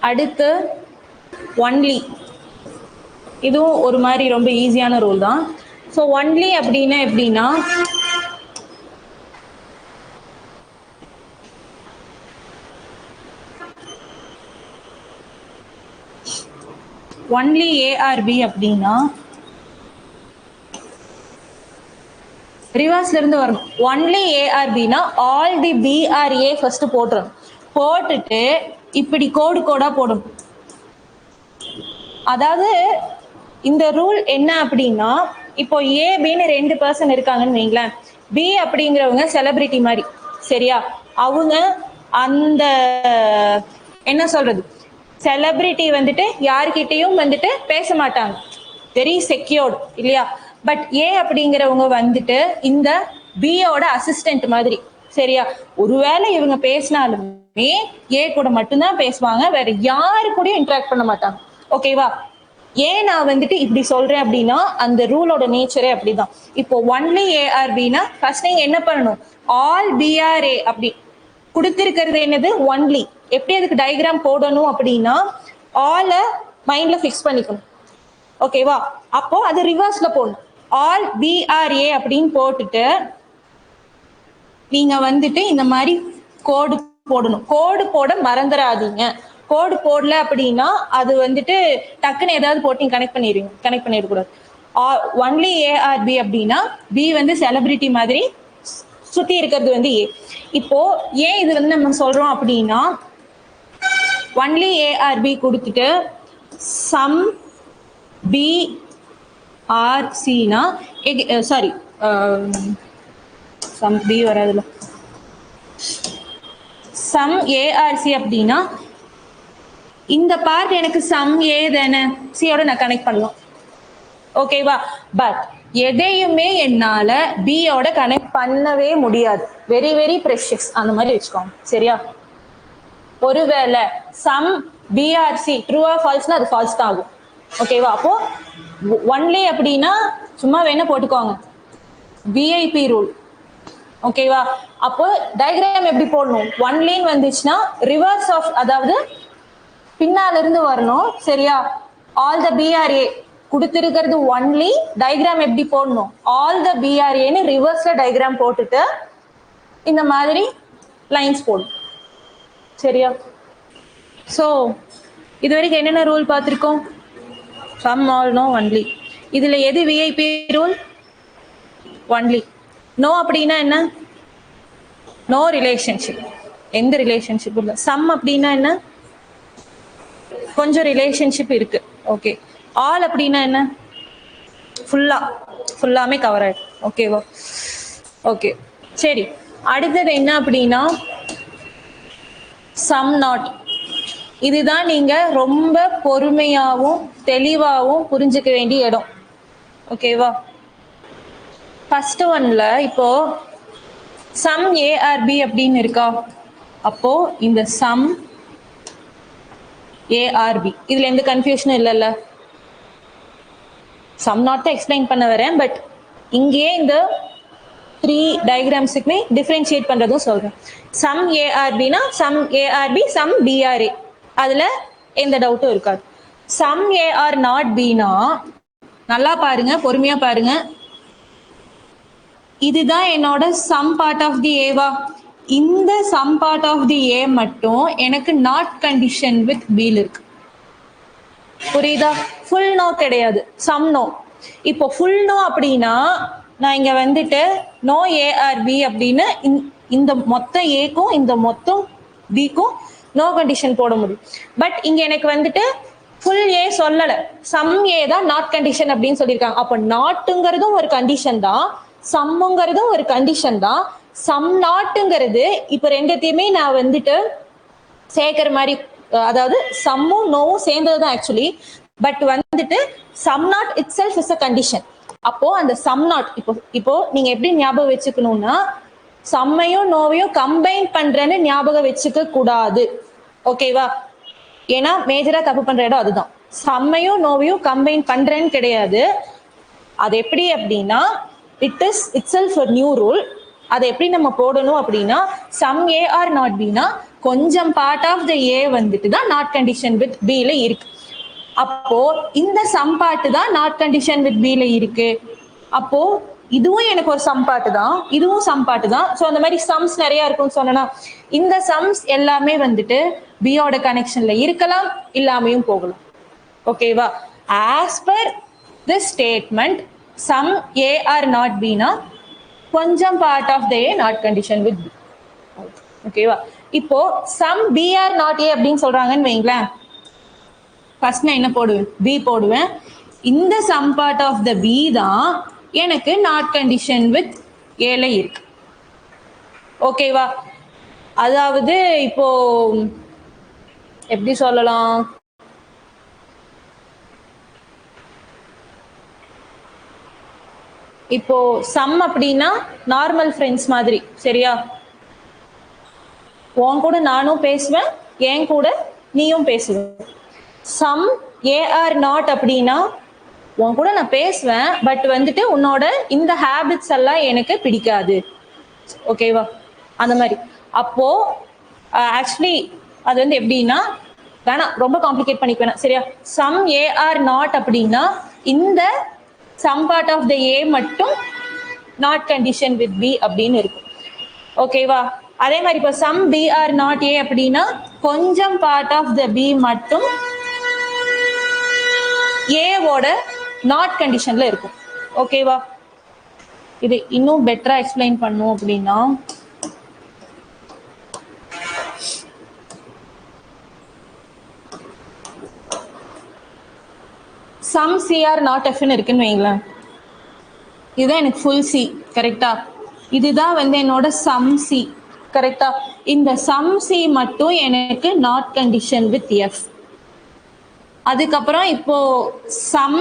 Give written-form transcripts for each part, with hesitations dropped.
அடுத்து ஒன்லி, இதுவும் ஒரு மாதிரி ரொம்ப ஈஸியான ரூல் தான். ஸோ ஒன்லி அப்படின்னா எப்படின்னா, ஒன்லி ஏஆர்பி அப்படின்னா ரிவர்ஸ்ல இருந்து வரணும். ஒன்லி ஏஆர்பினா ஆல் தி பிஆர்ஏ ஃபர்ஸ்ட் போட்டுரும். போட்டுட்டு இப்படி கோடு கோடா போடணும். அதாவது இந்த ரூல் என்ன அப்படின்னா, இப்போ ஏபின்னு 2 பர்சன் இருக்காங்கன்னு வைங்களேன். பி அப்படிங்கிறவங்க செலிபிரிட்டி மாதிரி, சரியா? அவங்க அந்த என்ன சொல்றது, செலிபிரிட்டி வந்துட்டு யார்கிட்டையும் வந்துட்டு பேச மாட்டாங்க, வெரி செக்யூர்டு இல்லையா? பட் ஏ அப்படிங்கிறவங்க வந்துட்டு இந்த பியோட அசிஸ்டன்ட் மாதிரி, சரியா? ஒருவேளை இவங்க பேசினாலுமே ஏ கூட மட்டும்தான் பேசுவாங்க, வேற யாரு கூடயும் இன்டராக்ட் பண்ண மாட்டாங்க. ஓகேவா? ஏன் நான் வந்துட்டு இப்படி சொல்றேன் அப்படின்னா, அந்த ரூலோட நேச்சரே அப்படிதான். இப்போ ஒன்லி ஏஆர்பினா ஃபர்ஸ்ட் நீங்க என்ன பண்ணணும், ஆல் பிஆர்ஏ அப்படி கொடுத்திருக்கிறது என்னது, ஒன்லி. எப்படி அதுக்கு டயக்ராம் போடணும் அப்படின்னா, ஆல மைண்ட்ல ஃபிக்ஸ் பண்ணிக்கணும். ஓகேவா? அப்போ அது ரிவர்ஸ்ல போடணும். ஆல் பிஆர்ஏ அப்படின்னு போட்டுட்டு நீங்க வந்துட்டு இந்த மாதிரி கோடு போடணும். கோடு போட மறந்துடாதீங்க. கோடு போடல அப்படின்னா அது வந்துட்டு டக்குன்னு ஏதாவது போட்டு கனெக்ட் பண்ணிடக்கூடாது. ஒன்லி ஏஆர்பி அப்படின்னா பி வந்து செலிபிரிட்டி மாதிரி, சுத்தி இருக்கிறது வந்து ஏ. இப்போ ஏன் இது வந்து நம்ம சொல்றோம் அப்படின்னா, ஒன்லி ஏஆர்பி கொடுத்துட்டு சம் பி ஆர்சினா, சாரி சம் பி வராதுல, சம் ஏஆர்சி அப்படின்னா இந்த பார்ட் எனக்கு சம் ஏ தானே, சியோட நான் கனெக்ட் பண்ணலாம். ஓகேவா? பட் எதையுமே என்னால பியோட கனெக்ட் பண்ணவே முடியாது. வெரி வெரி ப்ரெஷியஸ் அந்த மாதிரி வச்சுக்கோங்க, சரியா? ஒருவேளை சம் பிஆர்சி ட்ரூவா ஃபால்ஸ்னா அது ஃபால்ஸ் தான் ஆகும். ஓகேவா? அப்போ ஒன்லி அப்படின்னா சும்மா வேணா போட்டுக்கோங்க, விஐபி ரூல். ஓகேவா? அப்போ டயக்ராம் எப்படி போடணும், ஒன்லின்னு வந்துச்சுன்னா ரிவர்ஸ் ஆஃப், அதாவது பின்னால இருந்து வரணும், சரியா? ஆல் த பிஆர்ஏ கொடுத்திருக்கிறது ஒன்லி, டயக்ராம் எப்படி போடணும், ஆல் த பிஆர்ஏன்னு ரிவர்ஸ்ல டயக்ராம் போட்டுட்டு இந்த மாதிரி லைன்ஸ் போடணும், சரியா? ஸோ இது வரைக்கும் என்னென்ன ரூல் பார்த்துருக்கோம், சம், ஆல், நோ, ஒன்லி. இதுல எது விஐபி ரூல், ஒன்லி. நோ அப்படின்னா என்ன, நோ ரிலேஷன்ஷிப், எந்த ரிலேஷன்ஷிப் இல்லை. சம் அப்படின்னா என்ன, கொஞ்சம் ரிலேஷன்ஷிப் இருக்கு. ஓகே. ஆல் அப்படின்னா என்ன, ஃபுல்லாமே கவர் ஆயிடும். ஓகேவா? ஓகே, சரி. அடுத்தது என்ன அப்படின்னா சம் நாட். இதுதான் நீங்க ரொம்ப பொறுமையாவும் தெளிவாகவும் புரிஞ்சுக்க வேண்டிய இடம். ஓகேவா? ஃபர்ஸ்ட் ஒன்ல இப்போ சம் ஏஆர்பி அப்படின்னு இருக்கா, அப்போ இந்த சம் ஏஆர்பி இதுல எந்த கன்ஃபியூஷனும் இல்லைல்ல. சம் நாட் எக்ஸ்பிளைன் பண்ண வரேன், பட் இங்கேயே இந்த 3 டயக்ராம்ஸுக்குமே டிஃபரன்ஷியேட் பண்றதும் சொல்றேன். சம் ஏஆர்பினா சம் ஏஆர்பி, சம் பிஆர்ஏ, அதுல எந்த டவுட்டும் இருக்காது. சம் ஏஆர் நாட் பினா, நல்லா பாருங்க, பொறுமையா பாருங்க, இதுதான் என்னோட சம் பார்ட் ஆஃப் தி ஏவா. இந்த சம் பார்ட் ஆஃப் தி ஏ மட்டும் எனக்கு நாட் கண்டிஷன் வித் பீல் இருக்கு. புரியுதா? ஃபுல் நோ கிடையாது, சம் நோ. இப்போ ஃபுல் நோ அப்படின்னா நான் இங்க வந்துட்டு நோ ஏஆர்பி அப்படின்னு இந்த மொத்த ஏக்கும் இந்த மொத்தம் பிக்கும் நோ கண்டிஷன் போட முடியும். பட் இங்க எனக்கு வந்துட்டு ஃபுல் ஏ சொல்லல, சம் ஏ தான் நாட் கண்டிஷன் அப்படின்னு சொல்லியிருக்காங்க. அப்போ நாட்டுங்கிறதும் ஒரு கண்டிஷன் தான், சம்முங்கிறதும் ஒரு கண்டிஷன் தான். சம் நாட்டுங்கிறது இப்போ ரெண்டுத்தையுமே நான் வந்துட்டு சேர்க்கிற மாதிரி, அதாவது சம்மும் நோவும் சேர்ந்தது தான் ஆக்சுவலி. பட் வந்துட்டு sum not itself is a condition. அப்போ அந்த சம் நாட் இப்போ நீங்க எப்படி ஞாபகம் வச்சுக்கணும்னா, சம்மையும் நோவையும் கம்பைன் பண்றேன்னு ஞாபகம் வச்சுக்க கூடாது. ஓகேவா? ஏன்னா மேஜரா தப்பு பண்ற இடம் அதுதான். சம்மையும் நோவையும் கம்பைன் பண்றேன்னு கிடையாது. அது எப்படி அப்படின்னா, it is it self a new rule. அதை எப்படி நம்ம போடணும் அப்படின்னா, சம் ஏ ஆர் நாட் பினா கொஞ்சம் பார்ட் ஆஃப் த ஏ வந்துட்டு தான் நாட் கண்டிஷன் வித் பில இருக்கு. அப்போ இந்த சம் பார்ட் தான் நாட் கண்டிஷன் வித் பில இருக்கு. அப்போ இதுவும் எனக்கு ஒரு சம் பார்ட் தான், இதுவும் சம் பார்ட் தான். ஸோ அந்த மாதிரி சம்ஸ் நிறைய இருக்கும்னு சொன்னா இந்த சம்ஸ் எல்லாமே வந்துட்டு பியோட கனெக்ஷன்ல இருக்கலாம், இல்லாமையும் போகலாம். ஓகேவா? As per this statement some A are not பினா கொஞ்சம் part of the A not condition with B. ஓகேவா? இப்போ some B are not A அப்படின்னு சொல்றாங்கன்னு வைங்களேன், ஃபர்ஸ்ட் நான் என்ன போடுவேன்? பி போடுவேன். இந்த sum part of the B தான் எனக்கு நாட் கண்டிஷன் வித் ஏல இருக்கு. ஓகேவா? அதாவது இப்போ எப்படி சொல்லலாம், இப்போ சம் அப்படின்னா நார்மல் ஃப்ரெண்ட்ஸ் மாதிரி, சரியா? உன் கூட நானும் பேசுவேன், என் கூட நீயும் பேசுவேன். சம் ஏ ஆர் நாட் அப்படின்னா உன் கூட நான் பேசுவேன், பட் வந்துட்டு உன்னோட இந்த ஹேபிட்ஸ் எல்லாம் எனக்கு பிடிக்காது. ஓகேவா? அந்த மாதிரி. அப்போ ஆக்சுவலி அது வந்து எப்படின்னா, வேணாம் ரொம்ப காம்ப்ளிகேட் பண்ணிக்க வேணாம், சரியா? சம் ஏ ஆர் நாட் அப்படின்னா இந்த சம் பார்ட் ஆஃப் த ஏ மட்டும் நாட் கண்டிஷன் வித் பி அப்படின்னு இருக்கும். ஓகேவா? அதே மாதிரி இப்போ சம் பி ஆர் நாட் ஏ அப்படின்னா கொஞ்சம் பார்ட் ஆஃப் த பி மட்டும் ஏவோட நாட் கண்டிஷன்ல இருக்கும். ஓகேவா? இது இன்னும் பெட்டரா எக்ஸ்பிளைன் பண்ணும் அப்படின்னா, சம் சி ஆர் நாட் எஃப்னு இருக்குன்னு வைங்களேன். இதுதான் எனக்கு ஃபுல் சி, கரெக்டா? இதுதான் வந்து என்னோட சம் சி, கரெக்டா? இந்த சம் சி மட்டும் எனக்கு நாட் கண்டிஷன் வித் எஃப். அதுக்கப்புறம் இப்போ sum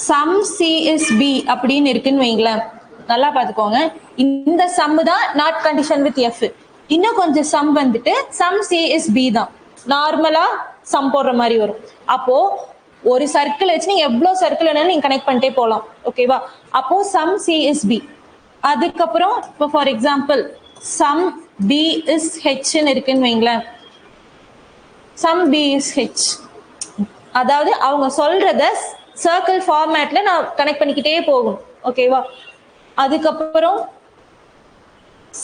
sum C is B அப்படின்னு இருக்குன்னு வைங்களேன். நல்லா பார்த்துக்கோங்க, இந்த சம் தான் நாட் கண்டிஷன் வித் எஃப். இன்னும் கொஞ்சம் சம் வந்துட்டு சம் சி இஸ் பி தான், நார்மலா சம் போடுற மாதிரி வரும். அப்போ ஒரு சர்க்கிள் வச்சு நீங்க எவ்வளவு சர்க்கிள் வேணாலும் நீங்க கனெக்ட் பண்ணிட்டே போகலாம். ஓகேவா? அப்போ சம் சி இஸ் பி. அதுக்கப்புறம் இப்போ for example some B is ஹெச்ன்னு இருக்குன்னு வைங்களேன். சம் பி இஸ் ஹெச், அதாவது அவங்க சொல்றத சர்க்கிள் ஃபார்மேட்ல நான் கனெக்ட் பண்ணிக்கிட்டே போகும். ஓகேவா? அதுக்கப்புறம்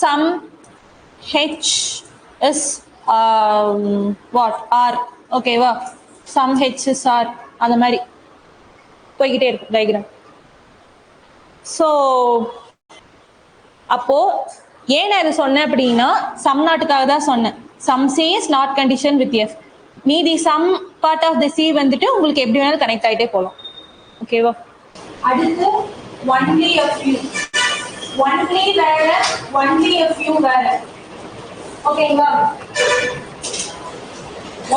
sum H is what R. ஓகேவா? சம் ஹெச் இஸ் ஆர், அந்த மாதிரி போய்கிட்டே இருக்கும் டயக்ராம். ஸோ அப்போ ஏன் நான் இதை சொன்னேன் அப்படின்னா சம் நாட்டுக்காக தான் சொன்னேன். Some C is not condition with F. மீதி some part of the C வந்துட்டு உங்களுக்கு எப்படி வேணாலும் கனெக்ட் ஆகிட்டே போகலாம். ஓகேவா? அடுத்து ஒன்லி a few. ஒன்லி வேற, ஒன்லி a few வேற. ஓகேங்களா?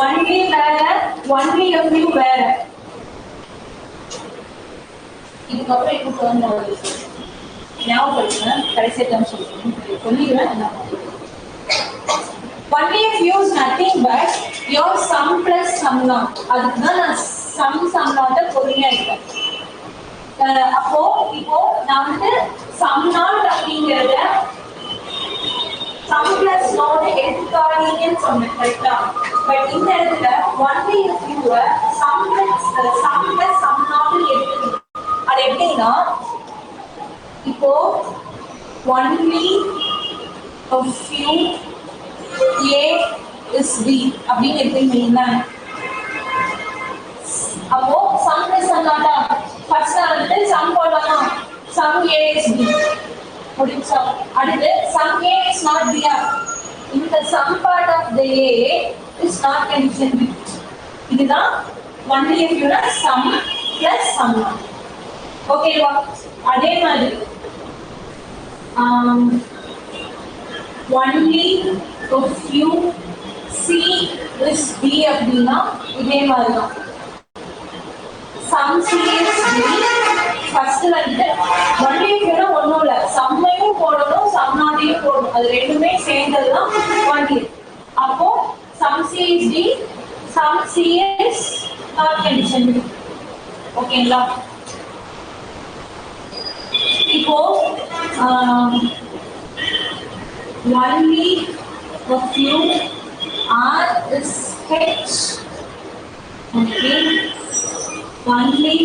ஒன்லி வேற, ஒன்லி a few வேற. இதுக்கப்புறம் இப்போ வந்து ஞாபகப்படுத்துங்க, கடைசி டைம் சொல்லிடுவேன். Only a few is nothing but your sum plus sum naught. அதுக்கு தான் நான் sum naught பொறுமையா இருக்கேன். அப்போ இப்போ நான் வந்து sum naught அப்படிங்கறத sum plus naught எடுத்துக்காதீங்கன்னு சொன்னேன், கரெக்டா? பட் இந்த இடத்துல only a few sum plus sum naught எடுத்துக்கணும். அது எப்படின்னா, இப்போ only a few A is B அப்படின்னு எடுத்துக்கிட்டீங்கன்னா, அப்போ sum plus sum naught first வந்து sum போடலாம். sum A is B முடிஞ்சா. அடுத்து sum A is not B. இந்த sum part of the A is not condition B. இதுதான் only if you are sum plus sum naught. ஓகேவா? அதே மாதிரி only a few C is B அப்படின்னா இதே மாதிரி தான். sum C is B first வந்து only if you know ஒண்ணும் இல்ல, சம்மையும் போடணும் சம்னாட்டையும் போடணும், அது ரெண்டுமே சேர்ந்ததுதான் only. அப்போ sum C is D, sum C is not condition B. ஓகேங்களா? இப்போ only a few R is H. Okay. Only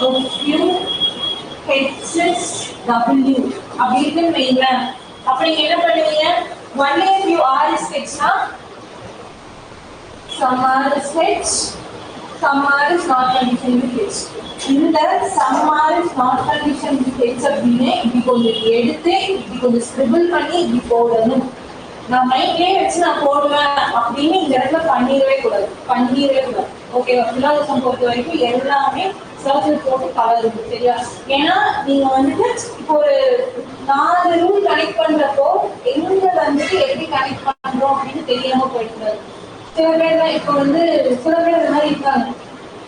a few H is W. அப்படின்னு வைங்க. அப்ப நீங்க என்ன பண்ணுவீங்க? only a few R is H னா some R is H, some R is not conditioned with H. இந்த some R is not conditioned with H அப்படின்னு இப்படி கொஞ்சம் எடுத்து இப்படி கொஞ்சம் ஸ்கிரிபிள் பண்ணி இப்படி போடணும். நான் மைண்ட்லயே வச்சு நான் போடுவேன் அப்படின்னு இந்த இடத்துல பண்ணிடவே கூடாது. ஓகேவா? பிலாசம் பொறுத்த வரைக்கும் எல்லாமே சர்க்கிள் போட்டு பழகுது. சரியா? ஏன்னா நீங்க வந்துட்டு இப்போ ஒரு 4 ரூல் கனெக்ட் பண்றப்போ எங்க வந்துட்டு எப்படி கனெக்ட் பண்றோம் அப்படின்னு தெரியாம போயிட்டு சில பேர் தான் இப்போ வந்து சில பேர் இந்த மாதிரி இருக்காங்க.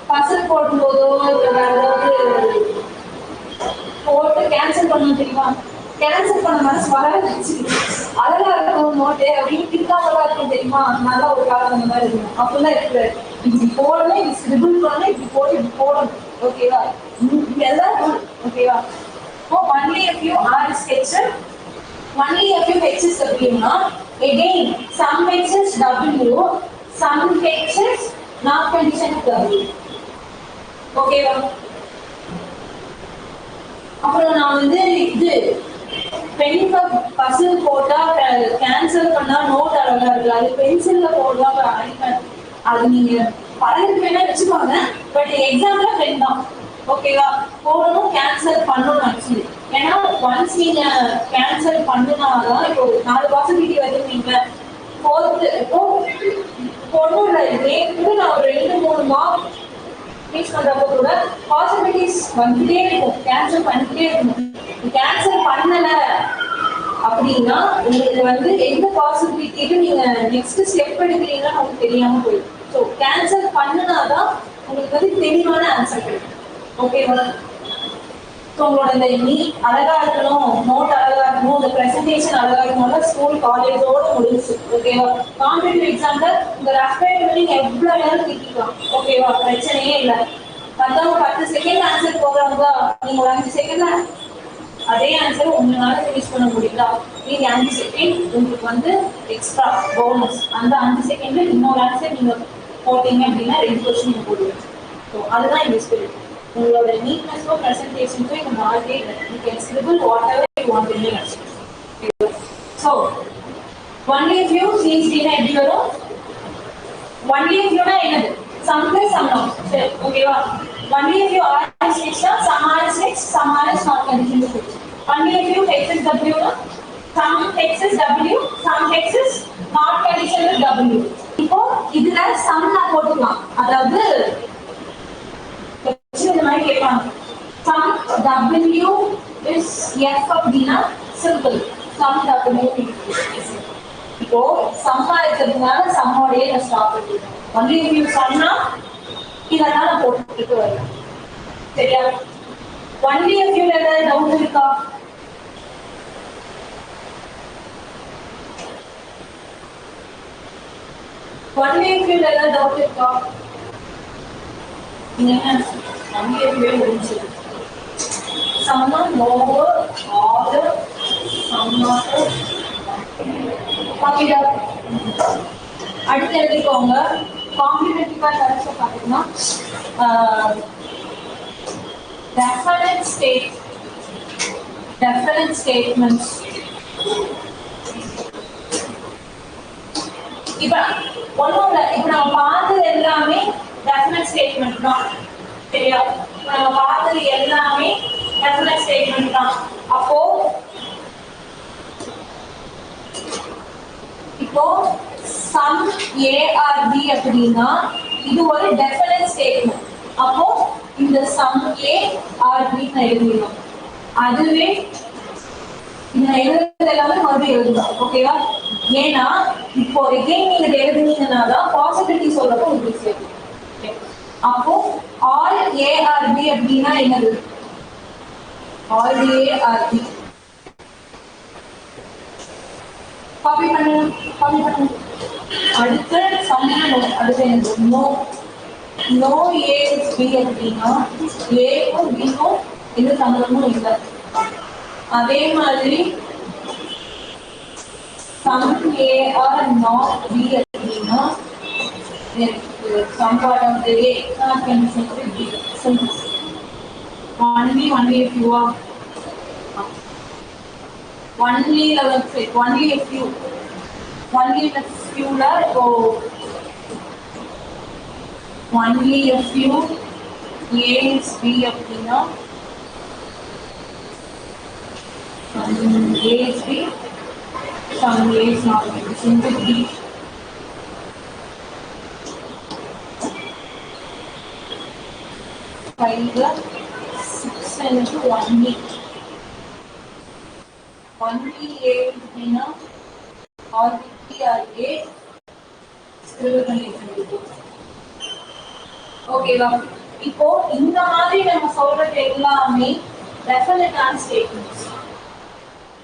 பசல் போடும்போதோ இல்லை வேற ஏதாவது போட்டு கேன்சல் பண்ணணும் தெரியுமா? கேன்சல் பண்ண மனசு வராது. அழகா இருக்கும் நோட்டு அப்படின்னு திட்டாமலாம் இருக்கும் தெரியுமா? நல்லா ஒரு காலம் அந்த மாதிரி இருக்கும். அப்படிலாம் இருக்கு. இப்படி போடணும், இப்படி ஸ்கிரிபிள் பண்ணணும், இப்படி போட்டு இப்படி போடணும். ஓகேவா? இதெல்லாம் ஓகேவா? only a few R is H, only a few H is W. Again, some H is W, some H is not conditioned W. ஓகேவா? அப்புறம் நான் வந்து இது பென்ல பசில் போட்டா கேன்சல் பண்ணா நோட் அழகா இருக்கு. அது பென்சில்ல போடலாம் அடிப்பேன். அது நீங்க பழகிட்டு வேணா வச்சுக்கோங்க. பட் எக்ஸாம்ல பென் தான். ஓகேவா? போடணும், கேன்சல் பண்ணணும் ஆக்சுவலி. ஏன்னா ஒன்ஸ் நீங்க கேன்சல் பண்ணுனாதான் இப்போ 4 பாசிபிலிட்டி வச்சிருக்கீங்க. 4th இப்போ பொண்ணுல நேற்று நான் ஒரு 2-3 மார்க் மிஸ் பண்றப்போ கூட பாசிபிலிட்டிஸ் வந்துட்டே இருக்கும். கேன்சல் பண்ணிட்டே இருக்கணும். கேன்சல் பண்ணல அப்படின்னா உங்களுக்கு வந்து எந்த பாசிபிலிட்டிக்கு நீங்க நெக்ஸ்ட் ஸ்டெப் எடுக்கிறீங்கன்னா உங்களுக்கு தெரியாம போயிடும். ஸோ கேன்சல் பண்ணினாதான் உங்களுக்கு வந்து தெளிவான ஆன்சர் கிடைக்கும். ஓகேவா? ஸோ உங்களோட இந்த நீட் அழகா இருக்கணும், நோட் அழகா இருக்கணும், இந்த ப்ரெசன்டேஷன் அழகா இருக்கணும். ஸ்கூல் காலேஜோட முடிஞ்சு. ஓகேவா? காம்படிட்டிவ் எக்ஸாம்ல உங்க ரெஃபரன்ஸ் நீங்க எவ்வளவு நேரம் திக்கலாம். ஓகேவா? பிரச்சனையே இல்லை. மற்றவங்க 10 செகண்ட் ஆன்சர் போடுறாங்க, நீங்க ஒரு 5 செகண்ட்ல அதே ஆன்சர் உங்களால ஃபினிஷ் பண்ண முடியல. நீங்க 5 செகண்ட் உங்களுக்கு வந்து எக்ஸ்ட்ரா போனஸ். அந்த 5 செகண்ட்ல இன்னொரு ஆன்சர் நீங்க போட்டீங்க அப்படின்னா 2 கொஸ்டின் நீங்க போடுவீங்க. ஸோ அதுதான் இந்த ஸ்பிரிட். உங்களோட நீட்னஸோ ப்ரெசன்டேஷனுக்கோ இங்க மார்க்கே இல்லை. You can scribble whatever you want in your lecture. So only few சிஎஸ்டினா எப்படி வரும்? ஒன்லி ஃபியூனா என்னது? Some plus some not. சரி, ஓகேவா? only a few R is H, some R is H, some R is not conditioned with H. Only a few H is W, some H is W, some H is not conditioned with W. இப்போ இதுல sum நான் போட்டுக்கலாம். அதாவது இந்த மாதிரி கேட்பாங்க. Sum W is F அப்படின்னா simple. Sum W is இப்போ sum இருக்கிறதுனால sum ஓடயே நான் ஸ்டாப் பண்ணிடுறேன். only a few sum னா இதெல்லாம் போட்டுட்டு வரலாம். சரியா? ஒன்லி a few ஏதாவது டவுட் இருக்கா? ஒன்லி a few ஏதாவது டவுட் இருக்கா? என்ன ஒன்லி a few முடிஞ்சது. சம்மா ஓவர் ஆல் சம்மா பாக்கிடா அடுத்து எழுதிக்கோங்க. காம்ப்ளிமெண்டரிவா கரெக்டா பாத்தீங்கன்னா definite statements. இப்ப ஒண்ணுல இப்ப நம்ம பார்த்தது எல்லாமே definite statement தான். சரியா? நம்ம பார்த்தது எல்லாமே definite statement தான். அப்போ இப்போ sum A or B அப்படின்னா இது ஒரு definite statement. அப்போ இந்த sum A or B நான் எழுதிடலாம். அதுவே நான் எழுதுறது எல்லாமே மறுபடியும் எழுதலாம். ஓகேவா? ஏன்னா இப்போ எகைன் நீங்க எழுதுனீங்கன்னா தான் பாசிபிலிட்டி சொல்றப்போ உங்களுக்கு சேரும். அப்போ ஆல் A or B அப்படின்னா என்னது? All A or B copy பண்ணுங்க. அடுத்து சம்ம அடுத்து நோ A is B அப்படின்னா ஏக்கும் பிக்கும் எந்த சம்பந்தமும் இல்லை. அதே மாதிரி some A or not B அப்படின்னா some part of the A can be sent with B. Only if you are only a few only a few A is B அப்படின்னா A is B, some A is not B. Simple B. Five, 6 into 1 8. Only A is B na, all B are A. ஓகேவா? இப்போ இந்த மாதிரி நம்ம சொல்றது எல்லாமே definite and statements.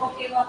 ஓகேவா?